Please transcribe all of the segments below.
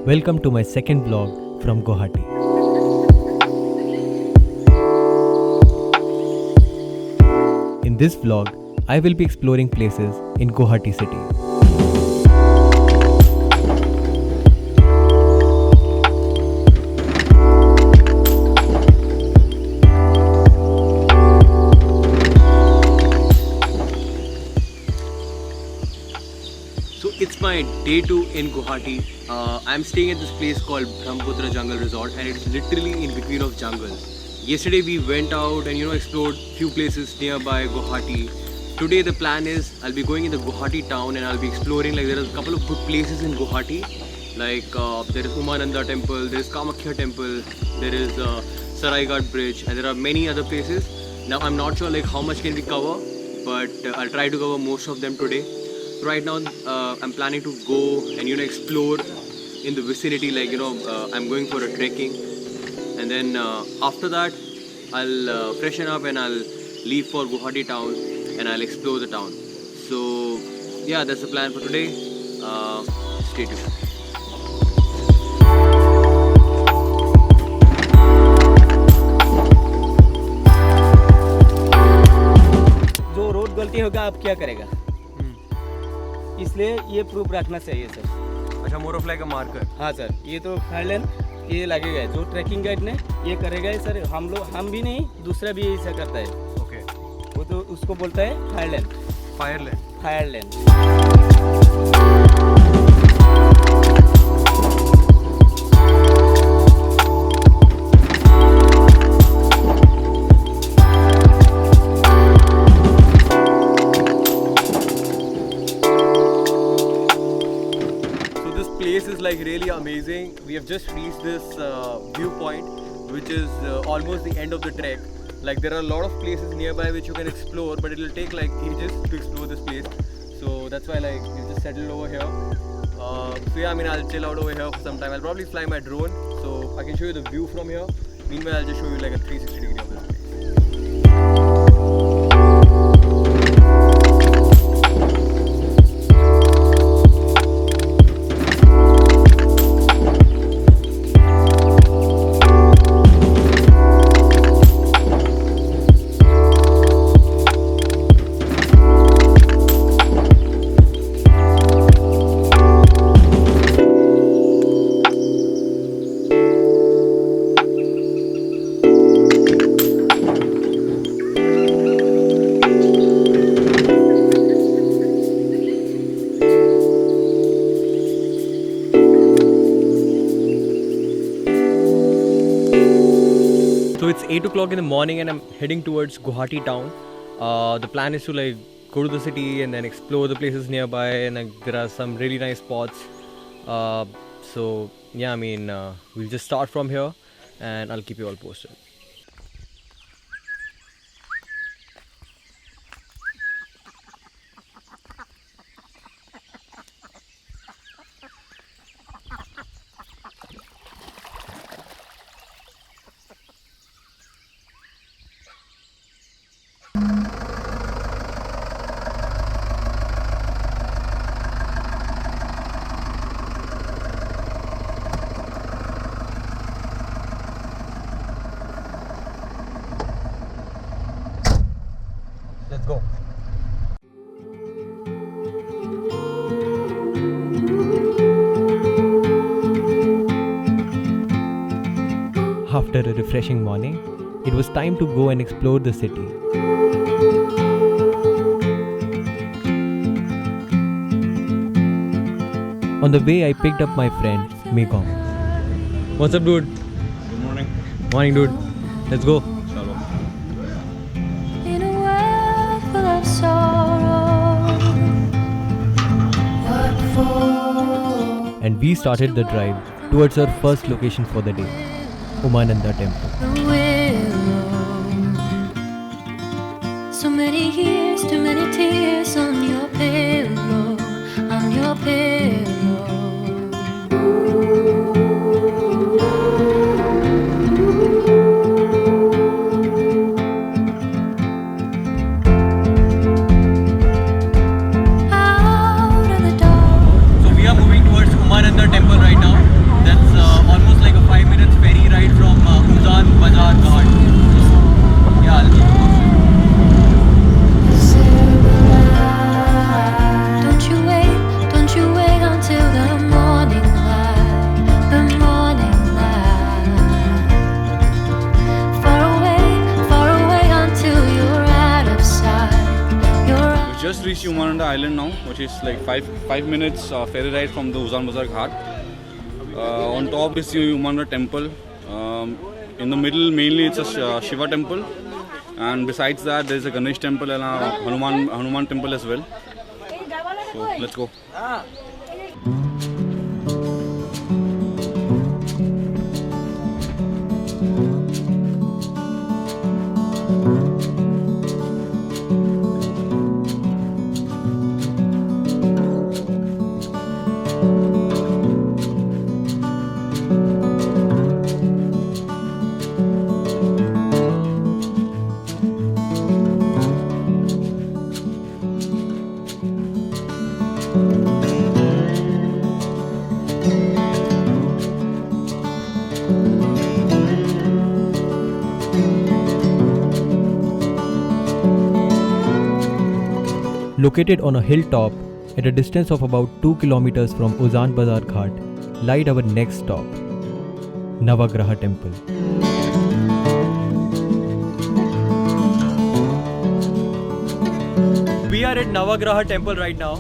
Welcome to my second vlog from Guwahati. In this vlog, I will be exploring places in Guwahati city. So it's my day 2 in Guwahati. I'm staying at this place called Brahmaputra Jungle Resort, and it's literally in between of jungles. Yesterday we went out and explored few places nearby Guwahati. Today the plan is I'll be going in the Guwahati town and I'll be exploring. Like, there are a couple of good places in Guwahati. Like there is Umananda Temple, there is Kamakhya Temple, there is Saraighat Bridge, and there are many other places. Now I'm not sure like how much can we cover, but I'll try to cover most of them today. Right now I'm planning to go and explore in the vicinity. Like I'm going for a trekking, and then after that I'll freshen up and I'll leave for Guwahati town and I'll explore the town. So yeah, that's the plan for today. Stay tuned. जो road गलती होगा आप क्या करेगा, इसलिए ये proof रखना चाहिए सर. अच्छा, more of like a marker. हाँ सर, ये तो फायर लेन ये लगेगा. जो ट्रैकिंग गाइड ने ये करेगा सर. हम भी नहीं, दूसरा भी ऐसा करता है. ओके. वो तो उसको बोलता है fire lane. Fire lane. Fire lane. Place is like really amazing. We have just reached this viewpoint, which is almost the end of the trek. Like, there are a lot of places nearby which you can explore, but it will take like ages to explore this place. So that's why like we just settled over here. So yeah, I mean, I'll chill out over here for some time. I'll probably fly my drone so I can show you the view from here. Meanwhile, I'll just show you like a 360 degree of this place. So it's 8 o'clock in the morning and I'm heading towards Guwahati town. The plan is to like go to the city and then explore the places nearby, and like, there are some really nice spots. So yeah, I mean, we'll just start from here and I'll keep you all posted. Let's go. After a refreshing morning, it was time to go and explore the city. On the way, I picked up my friend Megong. What's up, dude? Good morning. Morning, dude. Let's go. Shalom. In a world full of sorrow, what for? And we started the drive towards our first location for the day, Umananda Temple. The willow. So many years, too many tears on your pillow, on your pillow. just reached Umananda Island now, which is like 5 minutes ferry ride from the Uzan Bazar Ghat. On top is the Umananda temple. In the middle, mainly it's a Shiva temple, and besides that, there is a Ganesh temple and a Hanuman temple as well. So let's go. Located on a hilltop at a distance of about 2 kilometers from Uzan Bazar Ghat, lies our next stop, Navagraha Temple. We are at Navagraha Temple right now.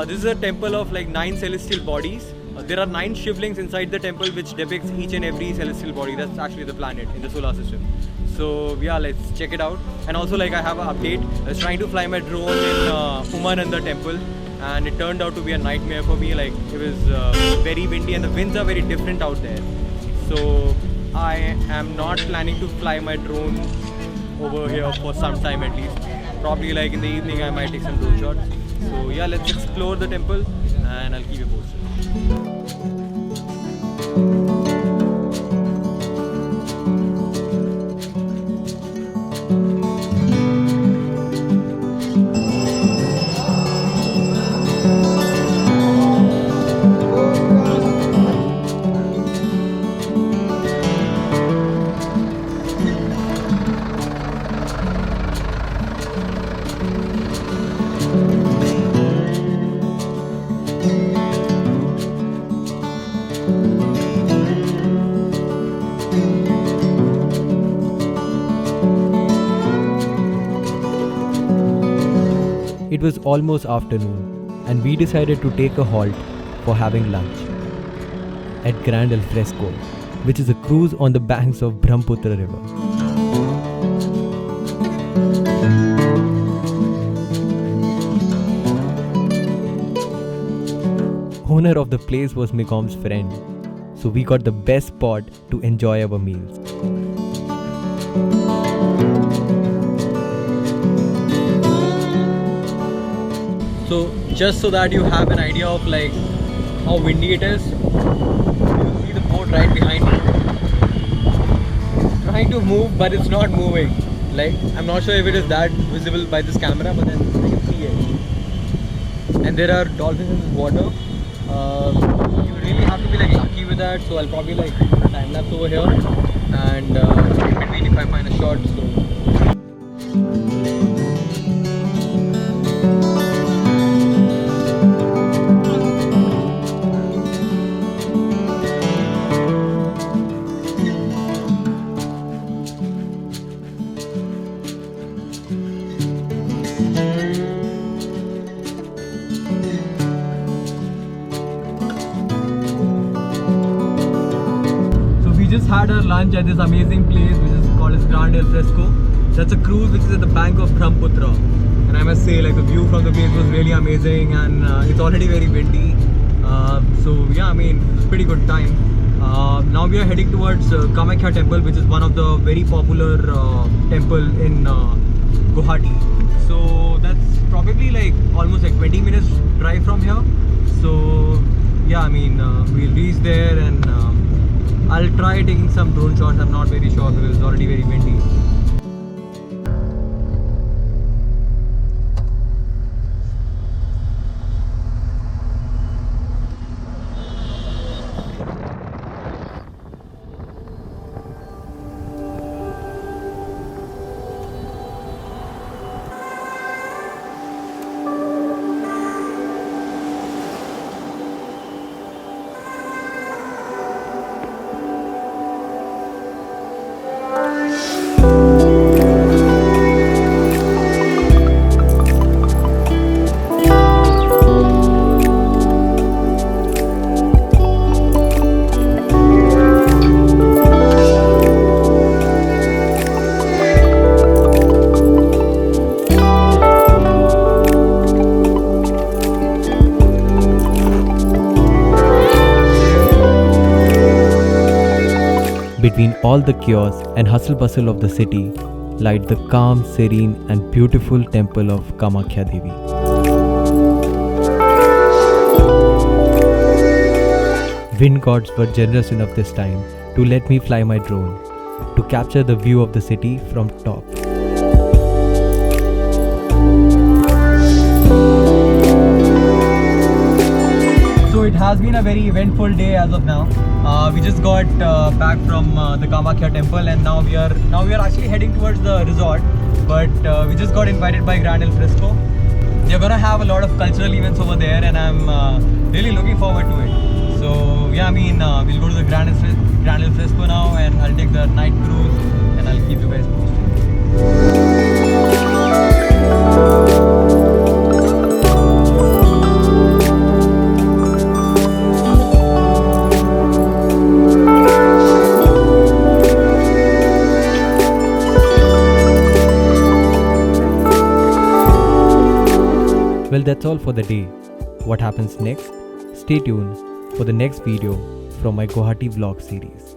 This is a temple of like 9 celestial bodies. There are 9 shivlings inside the temple which depicts each and every celestial body. That's actually the planet in the solar system. So yeah, let's check it out. And also like I have an update. I was trying to fly my drone in Umananda temple, and it turned out to be a nightmare for me. Like it was very windy and the winds are very different out there. So I am not planning to fly my drone over here for some time at least. Probably like in the evening I might take some drone shots. So yeah, let's explore the temple and I'll keep you posted. It was almost afternoon, and we decided to take a halt for having lunch at Grand Al Fresco, which is a cruise on the banks of Brahmaputra river. Owner of the place was Mikom's friend, so we got the best spot to enjoy our meals. So just so that you have an idea of like how windy it is, you see the boat right behind me. It's trying to move but it's not moving. Like I'm not sure if it is that visible by this camera, but then I can see it. And there are dolphins in this water. You really have to be like lucky with that. So I'll probably like time lapse over here, and in between if I find a shot. Just had our lunch at this amazing place which is called as Grand Al Fresco. That's a cruise which is at the bank of Brahmaputra, and I must say like the view from the place was really amazing, and it's already very windy. So yeah, I mean it's pretty good time. Now we are heading towards Kamakhya temple, which is one of the very popular temple in Guwahati. So that's probably like almost like 20 minutes drive from here. So yeah, I mean we'll reach there, and I'll try taking some drone shots. I'm not very sure because it's already very windy. between all the chaos and hustle bustle of the city, lies the calm, serene, and beautiful temple of Kamakhya Devi. Wind gods were generous enough this time to let me fly my drone to capture the view of the city from top. So it has been a very eventful day as of now. We just got back from the Kamakhya temple, and now we are actually heading towards the resort. But we just got invited by Grand El Fresco. They're gonna have a lot of cultural events over there, and I'm really looking forward to it. So yeah, I mean we'll go to the Grand El Fresco now, and I'll take the night cruise, and I'll keep you guys posted. Well, that's all for the day. What happens next? Stay tuned for the next video from my Guwahati vlog series.